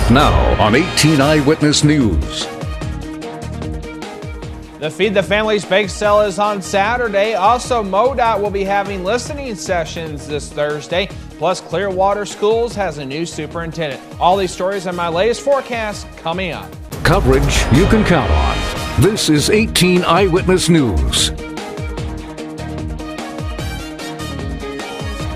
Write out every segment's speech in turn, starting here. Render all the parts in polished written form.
Now on 18 Eyewitness News. The Feed the Families Bake Sale is on Saturday. Also, MoDOT will be having listening sessions this Thursday. Plus, Clearwater Schools has a new superintendent. All these stories and my latest forecast coming up. Coverage you can count on. This is 18 Eyewitness News.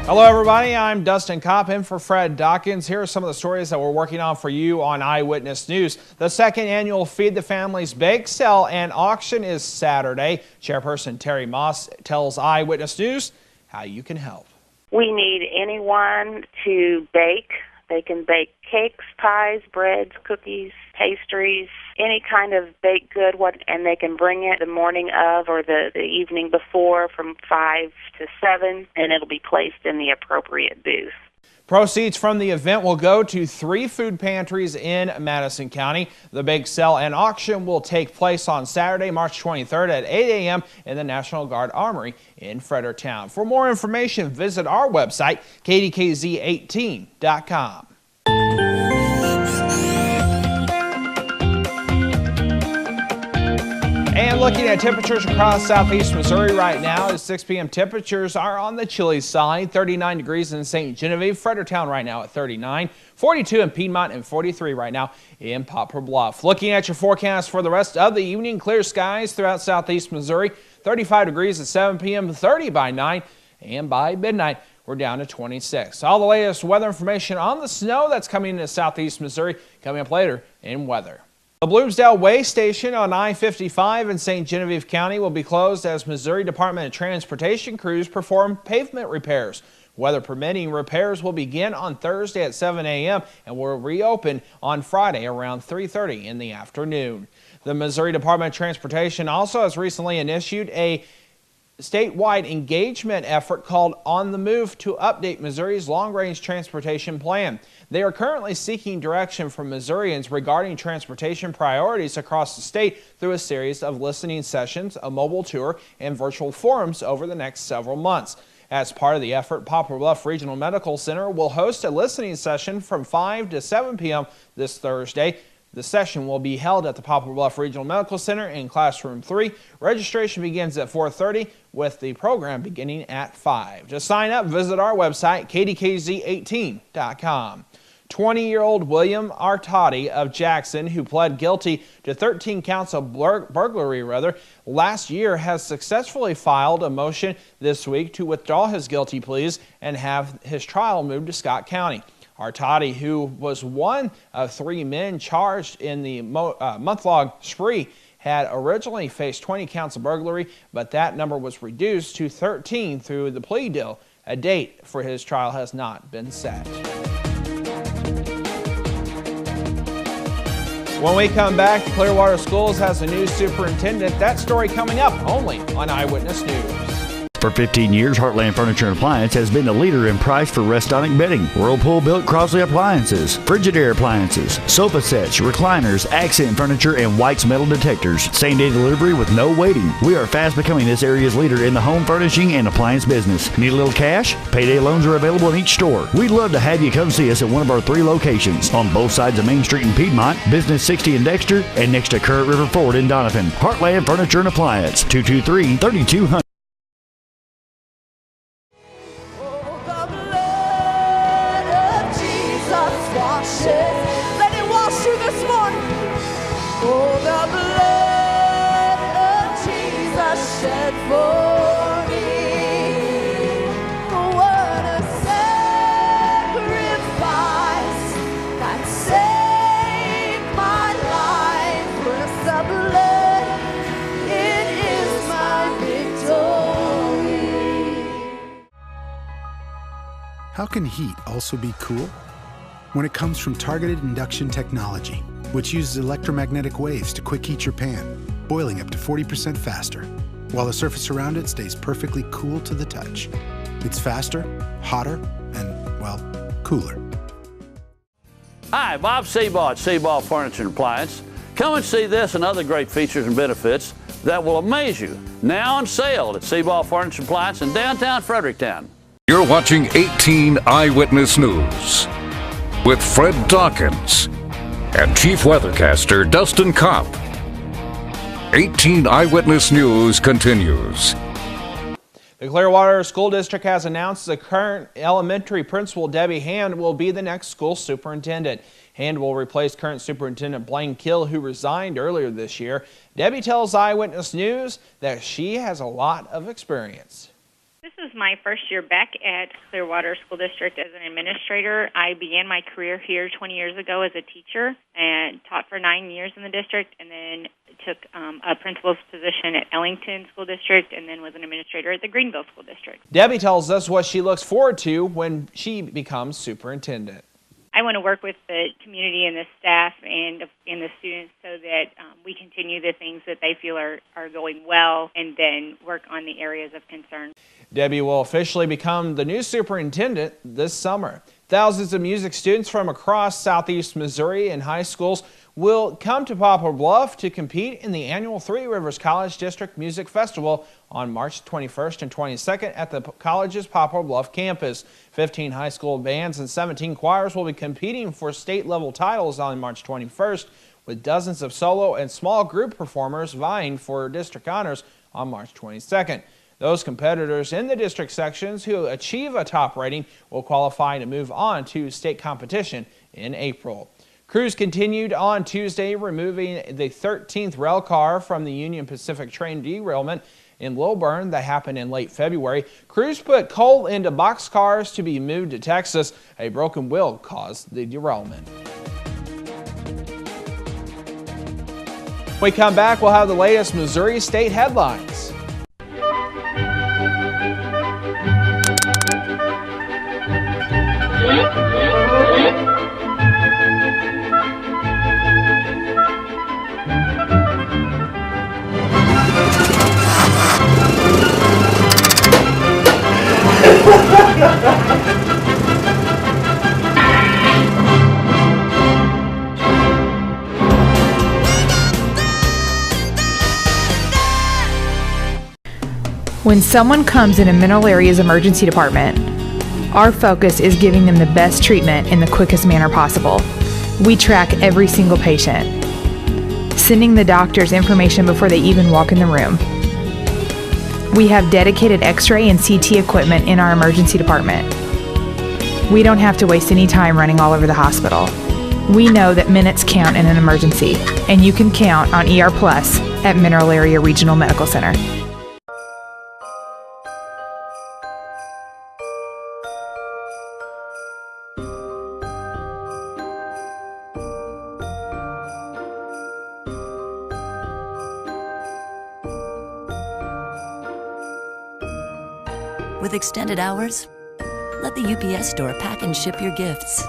Hello, everybody. I'm Dustin Kopp in for Fred Dawkins. Here are some of the stories that we're working on for you on Eyewitness News. The second annual Feed the Families Bake Sale and Auction is Saturday. Chairperson Terry Moss tells Eyewitness News how you can help. We need anyone to bake. They can bake cakes, pies, breads, cookies, pastries, any kind of baked good, and they can bring it the morning of or the evening before from 5 to 7, and it'll be placed in the appropriate booth. Proceeds from the event will go to 3 food pantries in Madison County. The bake sale and auction will take place on Saturday, March 23rd at 8 a.m. in the National Guard Armory in Fredericktown. For more information, visit our website, KDKZ18.com. And looking at temperatures across southeast Missouri right now, at 6 p.m. temperatures are on the chilly side. 39 degrees in St. Genevieve, Fredericktown right now at 39, 42 in Piedmont, and 43 right now in Poplar Bluff. Looking at your forecast for the rest of the evening, clear skies throughout southeast Missouri. 35 degrees at 7 p.m., 30 by 9, and by midnight, we're down to 26. All the latest weather information on the snow that's coming into southeast Missouri coming up later in weather. The Bloomsdale Way Station on I-55 in St. Genevieve County will be closed as Missouri Department of Transportation crews perform pavement repairs. Weather permitting, repairs will begin on Thursday at 7 a.m. and will reopen on Friday around 3:30 in the afternoon. The Missouri Department of Transportation also has recently initiated a statewide engagement effort called On the Move to update Missouri's long-range transportation plan. They are currently seeking direction from Missourians regarding transportation priorities across the state through a series of listening sessions, a mobile tour, and virtual forums over the next several months. As part of the effort, Poplar Bluff Regional Medical Center will host a listening session from 5 to 7 p.m. this Thursday. The session will be held at the Poplar Bluff Regional Medical Center in Classroom 3. Registration begins at 4:30 with the program beginning at 5. To sign up, visit our website, KDKZ18.com. 20-year-old William Artadi of Jackson, who pled guilty to 13 counts of burglary last year, has successfully filed a motion this week to withdraw his guilty pleas and have his trial moved to Scott County. Artadi, who was one of 3 men charged in the month-long spree, had originally faced 20 counts of burglary, but that number was reduced to 13 through the plea deal. A date for his trial has not been set. When we come back, Clearwater Schools has a new superintendent. That story coming up only on Eyewitness News. For 15 years, Heartland Furniture and Appliance has been the leader in price for Restonic bedding. Whirlpool built Crosley appliances, Frigidaire appliances, sofa sets, recliners, accent furniture, and White's metal detectors. Same-day delivery with no waiting. We are fast becoming this area's leader in the home furnishing and appliance business. Need a little cash? Payday loans are available in each store. We'd love to have you come see us at one of our 3 locations on both sides of Main Street in Piedmont, Business 60 in Dexter, and next to Current River Ford in Donovan. Heartland Furniture and Appliance, 223-3200. Let it wash you this morning. Oh, the blood of Jesus shed for me. What a sacrifice that saved my life. With the blood, it is my victory. How can heat also be cool? When it comes from targeted induction technology, which uses electromagnetic waves to quick heat your pan, boiling up to 40% faster, while the surface around it stays perfectly cool to the touch. It's faster, hotter, and, well, cooler. Hi, Bob Seabaugh at Seabaugh Furniture and Appliance. Come and see this and other great features and benefits that will amaze you. Now on sale at Seabaugh Furniture and Appliance in downtown Fredericktown. You're watching 18 Eyewitness News with Fred Dawkins. and Chief Weathercaster Dustin Kopp. 18 Eyewitness News continues. The Clearwater School District has announced the current elementary principal, Debbie Hand, will be the next school superintendent. Hand will replace current superintendent Blaine Kill, who resigned earlier this year. Debbie tells Eyewitness News that she has a lot of experience. This is my first year back at Clearwater School District as an administrator. I began my career here 20 years ago as a teacher and taught for 9 years in the district, and then took a principal's position at Ellington School District, and then was an administrator at the Greenville School District. Debbie tells us what she looks forward to when she becomes superintendent. I want to work with the community and the staff and the students so that we continue the things that they feel are going well, and then work on the areas of concern. Debbie will officially become the new superintendent this summer. Thousands of music students from across southeast Missouri and high schools will come to Poplar Bluff to compete in the annual Three Rivers College District Music Festival on March 21st and 22nd at the college's Poplar Bluff campus. 15 high school bands and 17 choirs will be competing for state-level titles on March 21st, with dozens of solo and small group performers vying for district honors on March 22nd. Those competitors in the district sections who achieve a top rating will qualify to move on to state competition in April. Crews continued on Tuesday, removing the 13th rail car from the Union Pacific train derailment in Lilburn that happened in late February. Crews put coal into boxcars to be moved to Texas. A broken wheel caused the derailment. When we come back, we'll have the latest Missouri state headlines. When someone comes in a Mineral Area's emergency department, our focus is giving them the best treatment in the quickest manner possible. We track every single patient, sending the doctors information before they even walk in the room. We have dedicated X-ray and CT equipment in our emergency department. We don't have to waste any time running all over the hospital. We know that minutes count in an emergency, and you can count on ER Plus at Mineral Area Regional Medical Center. With extended hours, let the UPS store pack and ship your gifts.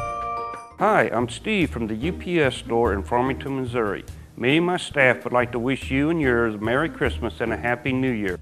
Hi, I'm Steve from the UPS store in Farmington, Missouri. Me and my staff would like to wish you and yours a Merry Christmas and a Happy New Year.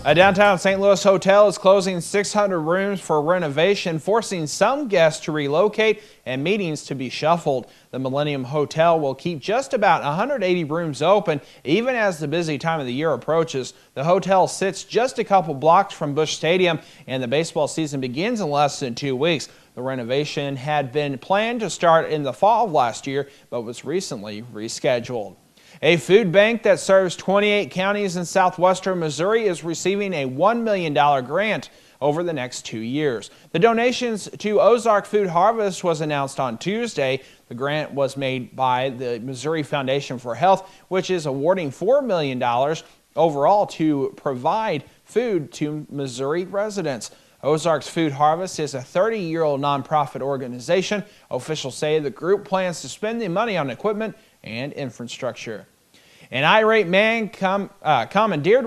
A downtown St. Louis hotel is closing 600 rooms for renovation, forcing some guests to relocate and meetings to be shuffled. The Millennium Hotel will keep just about 180 rooms open, even as the busy time of the year approaches. The hotel sits just a couple blocks from Busch Stadium, and the baseball season begins in less than 2 weeks. The renovation had been planned to start in the fall of last year, but was recently rescheduled. A food bank that serves 28 counties in southwestern Missouri is receiving a $1 million grant over the next 2 years. The donations to Ozark Food Harvest was announced on Tuesday. The grant was made by the Missouri Foundation for Health, which is awarding $4 million overall to provide food to Missouri residents. Ozark's Food Harvest is a 30-year-old nonprofit organization. Officials say the group plans to spend the money on equipment and infrastructure. An irate man commandeered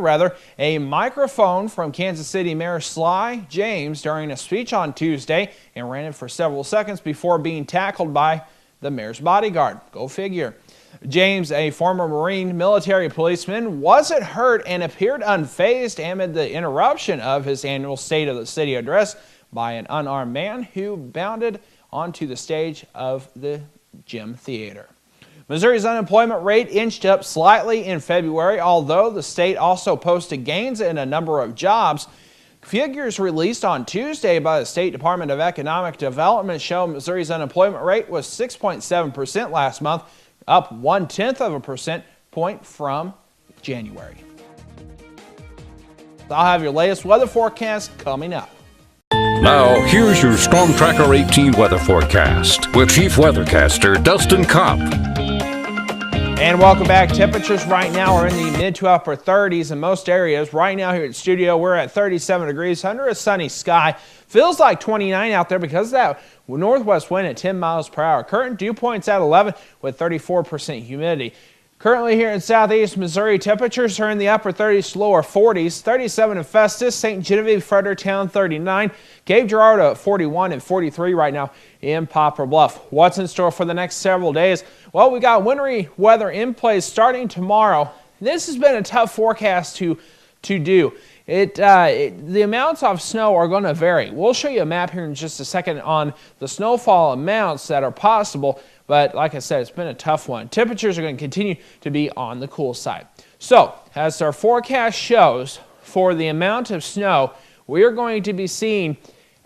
a microphone from Kansas City Mayor Sly James during a speech on Tuesday and ran it for several seconds before being tackled by the mayor's bodyguard. Go figure. James, a former Marine military policeman, wasn't hurt and appeared unfazed amid the interruption of his annual State of the City address by an unarmed man who bounded onto the stage of the Gym Theater. Missouri's unemployment rate inched up slightly in February, although the state also posted gains in a number of jobs. Figures released on Tuesday by the State Department of Economic Development show Missouri's unemployment rate was 6.7% last month, up 0.1 of a percent point from January. I'll have your latest weather forecast coming up. Now, here's your Storm Tracker 18 weather forecast with Chief Weathercaster Dustin Kopp. And welcome back. Temperatures right now are in the mid to upper 30s in most areas. Right now here at studio, we're at 37 degrees under a sunny sky. Feels like 29 out there because of that northwest wind at 10 miles per hour. Current dew points at 11 with 34% humidity. Currently here in southeast Missouri, temperatures are in the upper 30s to lower 40s. 37 in Festus, St. Genevieve, Fredericktown 39, Cape Girardeau at 41 and 43 right now in Poplar Bluff. What's in store for the next several days? Well, we got wintry weather in place starting tomorrow. This has been a tough forecast to do. The amounts of snow are going to vary. We'll show you a map here in just a second on the snowfall amounts that are possible. But like I said, it's been a tough one. Temperatures are going to continue to be on the cool side. So, as our forecast shows, for the amount of snow, we are going to be seeing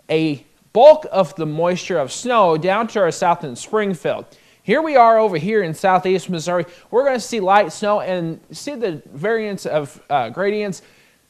a bulk of the moisture of snow down to our south in Springfield. Here we are over here in southeast Missouri. We're going to see light snow and see the variance of gradients.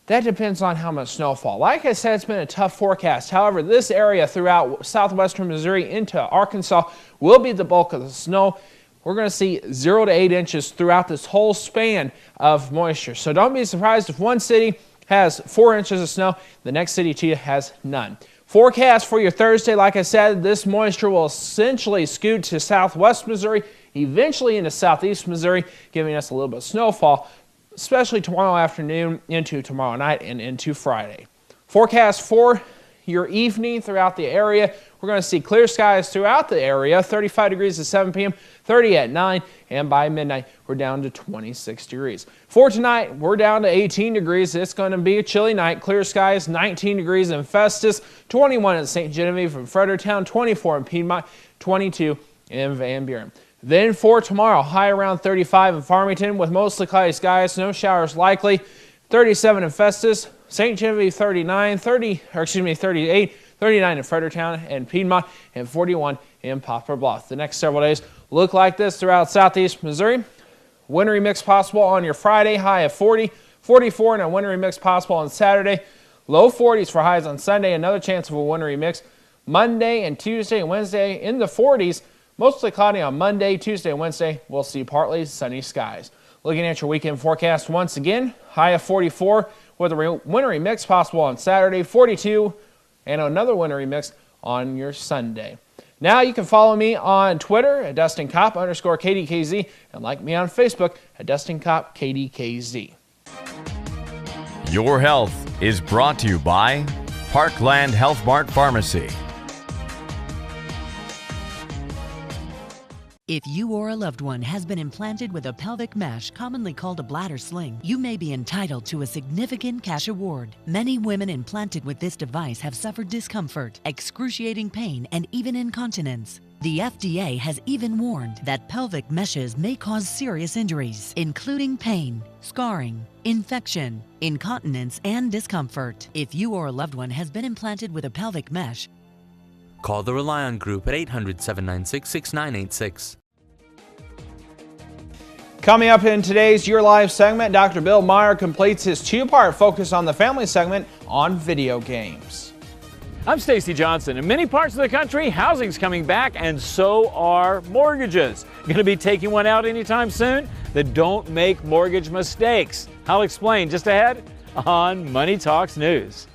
That depends on how much snowfall. Like I said, it's been a tough forecast. However, this area throughout southwestern Missouri into Arkansas will be the bulk of the snow. We're going to see 0 to 8 inches throughout this whole span of moisture. So don't be surprised if one city has 4 inches of snow, the next city to you has none. Forecast for your Thursday, like I said, this moisture will essentially scoot to southwest Missouri, eventually into southeast Missouri, giving us a little bit of snowfall, especially tomorrow afternoon into tomorrow night and into Friday. Forecast for your evening throughout the area. We're going to see clear skies throughout the area, 35 degrees at 7 p.m., 30 at 9, and by midnight, we're down to 26 degrees. For tonight, we're down to 18 degrees. It's going to be a chilly night. Clear skies, 19 degrees in Festus, 21 in St. Genevieve and Fredericktown, 24 in Piedmont, 22 in Van Buren. Then for tomorrow, high around 35 in Farmington with mostly cloudy skies, no showers likely. 37 in Festus, St. Genevieve 38, 39 in Fredericktown and Piedmont, and 41 in Poplar Bluff. The next several days look like this throughout southeast Missouri. Wintry mix possible on your Friday, high of 40, 44 and a wintry mix possible on Saturday. Low 40s for highs on Sunday, another chance of a wintry mix. Monday and Tuesday and Wednesday in the 40s. Mostly cloudy on Monday, Tuesday, and Wednesday. We'll see partly sunny skies. Looking at your weekend forecast once again, high of 44 with a wintry mix possible on Saturday, 42, and another wintry mix on your Sunday. Now you can follow me on Twitter at DustinKopp_KDKZ and like me on Facebook at DustinKoppKDKZ. Your health is brought to you by Parkland Health Mart Pharmacy. If you or a loved one has been implanted with a pelvic mesh, commonly called a bladder sling, you may be entitled to a significant cash award. Many women implanted with this device have suffered discomfort, excruciating pain, and even incontinence. The FDA has even warned that pelvic meshes may cause serious injuries, including pain, scarring, infection, incontinence, and discomfort. If you or a loved one has been implanted with a pelvic mesh, call the Relion Group at 800-796-6986. Coming up in today's Your Life segment, Dr. Bill Meyer completes his two-part focus on the family segment on video games. I'm Stacy Johnson. In many parts of the country, housing's coming back and so are mortgages. Going to be taking one out anytime soon? Then don't make mortgage mistakes. I'll explain just ahead on Money Talks News.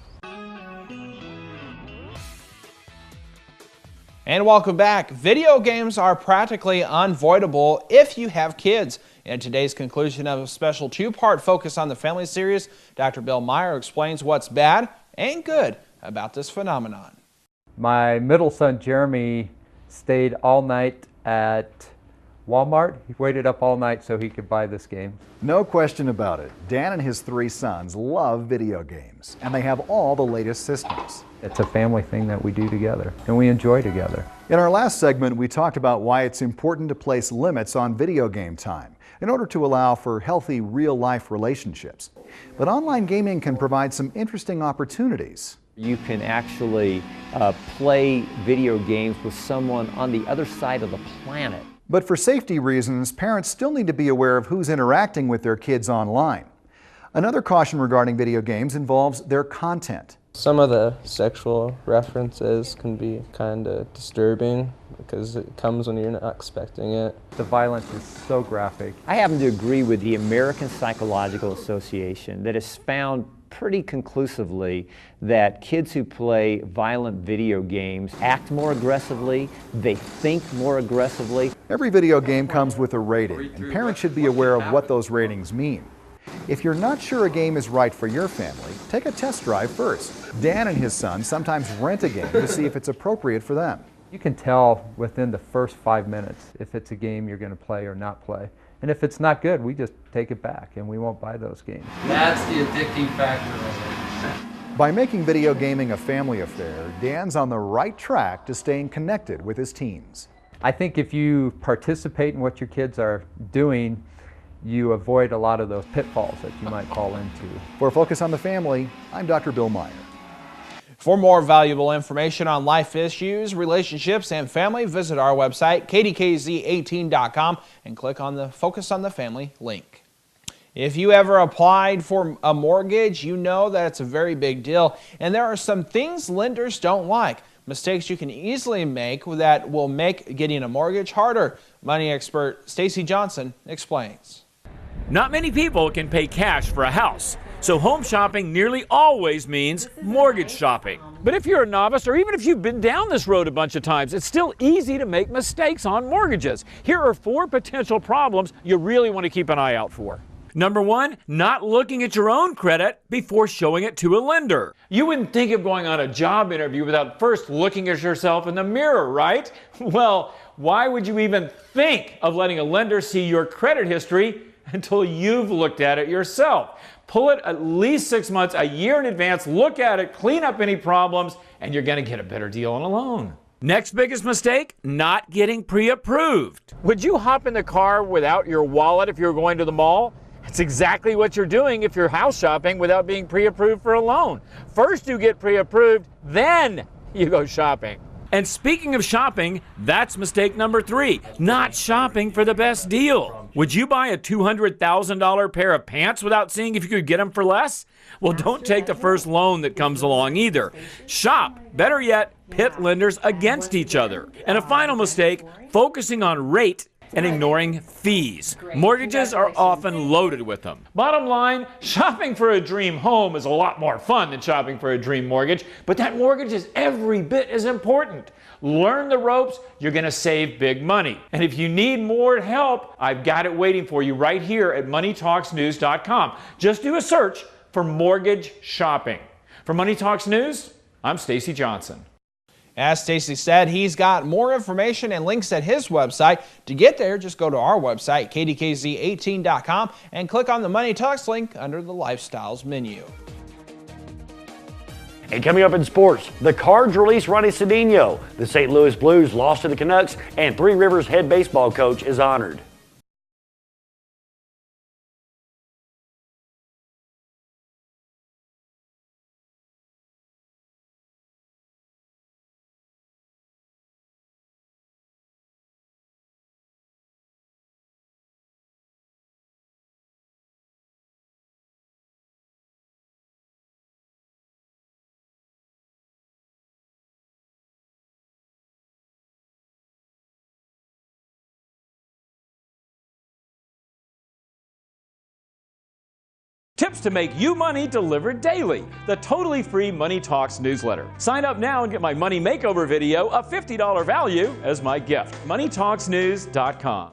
And welcome back. Video games are practically unavoidable if you have kids. In today's conclusion of a special two-part focus on the family series, Dr. Bill Meyer explains what's bad and good about this phenomenon. My middle son Jeremy stayed all night at Walmart. He waited up all night so he could buy this game. No question about it. Dan and his 3 sons love video games, and they have all the latest systems. It's a family thing that we do together, and we enjoy together. In our last segment, we talked about why it's important to place limits on video game time in order to allow for healthy, real-life relationships. But online gaming can provide some interesting opportunities. You can actually play video games with someone on the other side of the planet. But for safety reasons, parents still need to be aware of who's interacting with their kids online. Another caution regarding video games involves their content. Some of the sexual references can be kind of disturbing because it comes when you're not expecting it. The violence is so graphic. I happen to agree with the American Psychological Association that has found pretty conclusively that kids who play violent video games act more aggressively, they think more aggressively. Every video game comes with a rating, and parents should be aware of what those ratings mean. If you're not sure a game is right for your family, take a test drive first. Dan and his son sometimes rent a game to see if it's appropriate for them. You can tell within the first 5 minutes if it's a game you're going to play or not play. And if it's not good, we just take it back and we won't buy those games. That's the addicting factor of it. By making video gaming a family affair, Dan's on the right track to staying connected with his teens. I think if you participate in what your kids are doing, you avoid a lot of those pitfalls that you might fall into. For Focus on the Family, I'm Dr. Bill Meyer. For more valuable information on life issues, relationships, and family, visit our website, KDKZ18.com, and click on the Focus on the Family link. If you ever applied for a mortgage, you know that it's a very big deal, and there are some things lenders don't like. Mistakes you can easily make that will make getting a mortgage harder. Money expert Stacy Johnson explains. Not many people can pay cash for a house, so home shopping nearly always means mortgage shopping. But if you're a novice, or even if you've been down this road a bunch of times, it's still easy to make mistakes on mortgages. Here are 4 potential problems you really want to keep an eye out for. Number 1, not looking at your own credit before showing it to a lender. You wouldn't think of going on a job interview without first looking at yourself in the mirror, right? Well, why would you even think of letting a lender see your credit history until you've looked at it yourself? Pull it at least 6 months, a year in advance, look at it, clean up any problems, and you're going to get a better deal on a loan. Next biggest mistake, not getting pre-approved. Would you hop in the car without your wallet if you were going to the mall? That's exactly what you're doing if you're house shopping without being pre-approved for a loan. First you get pre-approved, then you go shopping. And speaking of shopping, that's mistake number 3, not shopping for the best deal. Would you buy a $200,000 pair of pants without seeing if you could get them for less? Well, don't take the first loan that comes along either. Shop, better yet, pit lenders against each other. And a final mistake, focusing on rate and ignoring fees. Mortgages are often loaded with them. Bottom line, shopping for a dream home is a lot more fun than shopping for a dream mortgage, but that mortgage is every bit as important. Learn the ropes, you're gonna save big money. And if you need more help, I've got it waiting for you right here at moneytalksnews.com. Just do a search for mortgage shopping. For Money Talks News, I'm Stacy Johnson. As Stacy said, he's got more information and links at his website. To get there, just go to our website, KDKZ18.com, and click on the Money Talks link under the Lifestyles menu. And coming up in sports, the Cards release Ronnie Cedinho. The St. Louis Blues lost to the Canucks, and Three Rivers head baseball coach is honored. Tips to make you money delivered daily. The totally free Money Talks newsletter. Sign up now and get my money makeover video, a $50 value, as my gift. MoneyTalksNews.com.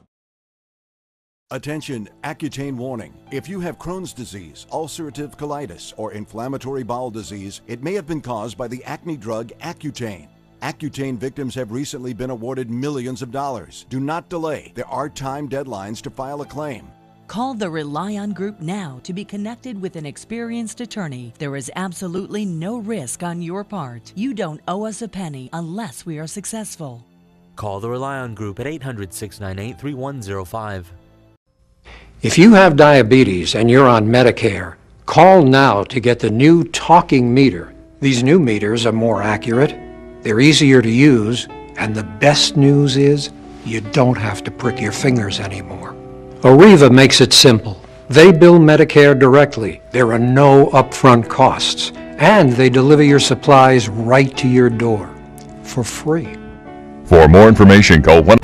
Attention, Accutane warning. If you have Crohn's disease, ulcerative colitis, or inflammatory bowel disease, it may have been caused by the acne drug Accutane. Accutane victims have recently been awarded millions of dollars. Do not delay. There are time deadlines to file a claim. Call the Rely On Group now to be connected with an experienced attorney. There is absolutely no risk on your part. You don't owe us a penny unless we are successful. Call the Rely On Group at 800-698-3105. If you have diabetes and you're on Medicare, call now to get the new talking meter. These new meters are more accurate, they're easier to use, and the best news is you don't have to prick your fingers anymore. Arriva makes it simple. They bill Medicare directly. There are no upfront costs, and they deliver your supplies right to your door for free. For more information, call 1.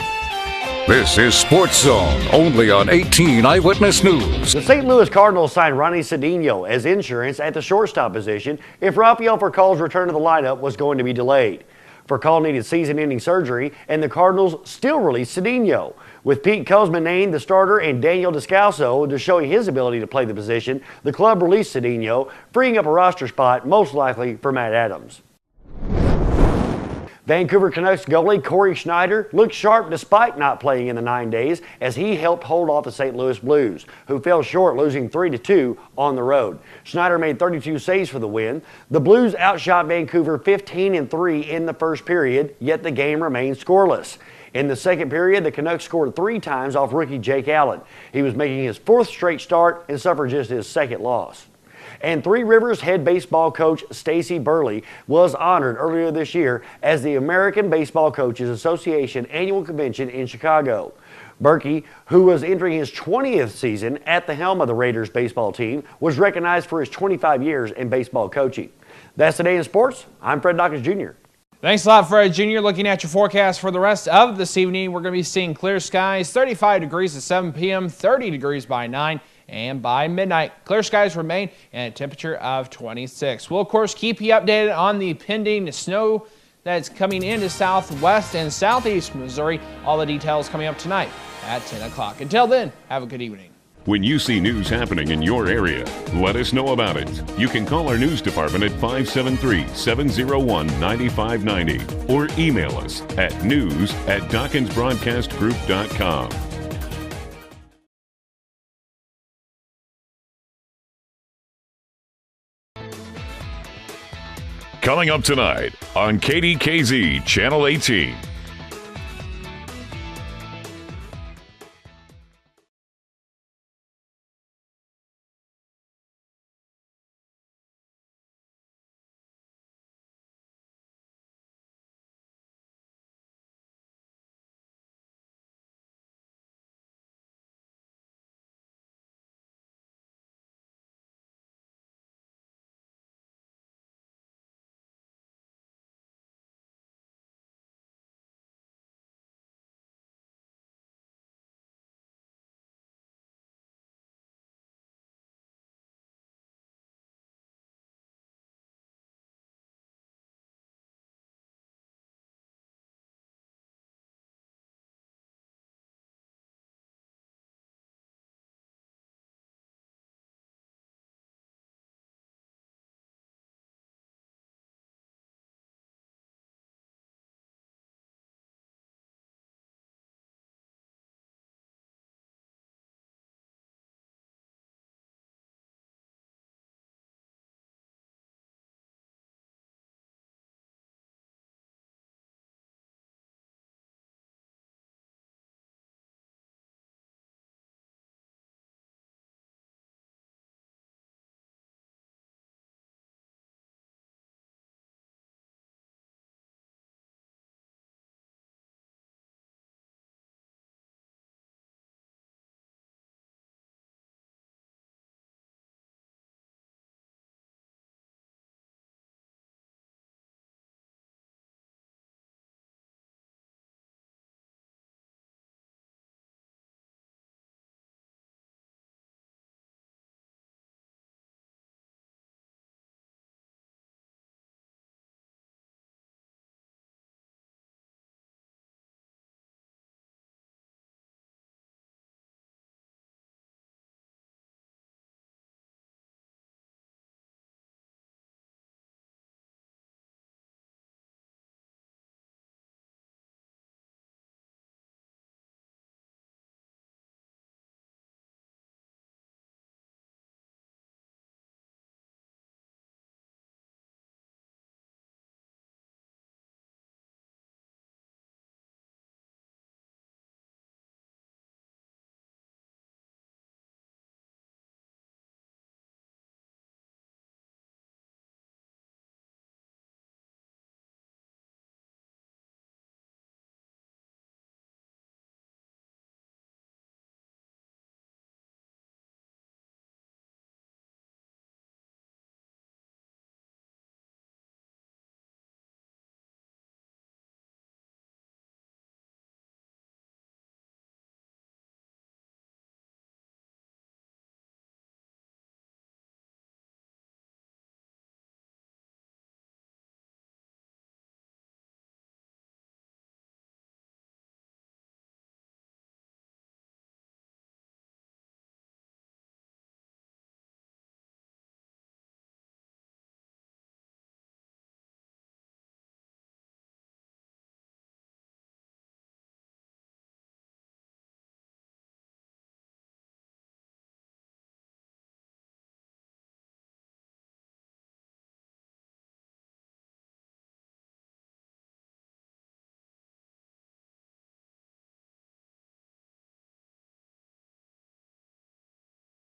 This is Sports Zone, only on 18 Eyewitness News. The St. Louis Cardinals signed Ronnie Cedinho as insurance at the shortstop position if Rafael Furcal's return to the lineup was going to be delayed. Furcal needed season-ending surgery, and the Cardinals still released Cedinho, with Pete Kozman named the starter and Daniel Descalso to show his ability to play the position. The club released Cedinho, freeing up a roster spot most likely for Matt Adams. Vancouver Canucks goalie Corey Schneider looked sharp despite not playing in the 9 days as he helped hold off the St. Louis Blues, who fell short, losing 3-2 on the road. Schneider made 32 saves for the win. The Blues outshot Vancouver 15-3 in the first period, yet the game remained scoreless. In the second period, the Canucks scored 3 times off rookie Jake Allen. He was making his 4th straight start and suffered just his 2nd loss. And Three Rivers head baseball coach Stacy Burley was honored earlier this year as the American Baseball Coaches Association annual convention in Chicago. Berkey, who was entering his 20th season at the helm of the Raiders baseball team, was recognized for his 25 years in baseball coaching. That's Today in Sports. I'm Fred Dawkins Jr. Thanks a lot, Fred Jr. Looking at your forecast for the rest of this evening, we're going to be seeing clear skies, 35 degrees at 7 p.m., 30 degrees by 9, and by midnight, clear skies remain and a temperature of 26. We'll, of course, keep you updated on the pending snow that's coming into southwest and southeast Missouri. All the details coming up tonight at 10 o'clock. Until then, have a good evening. When you see news happening in your area, let us know about it. You can call our news department at 573-701-9590 or email us at news@DawkinsBroadcastGroup.com. Coming up tonight on KDKZ Channel 18.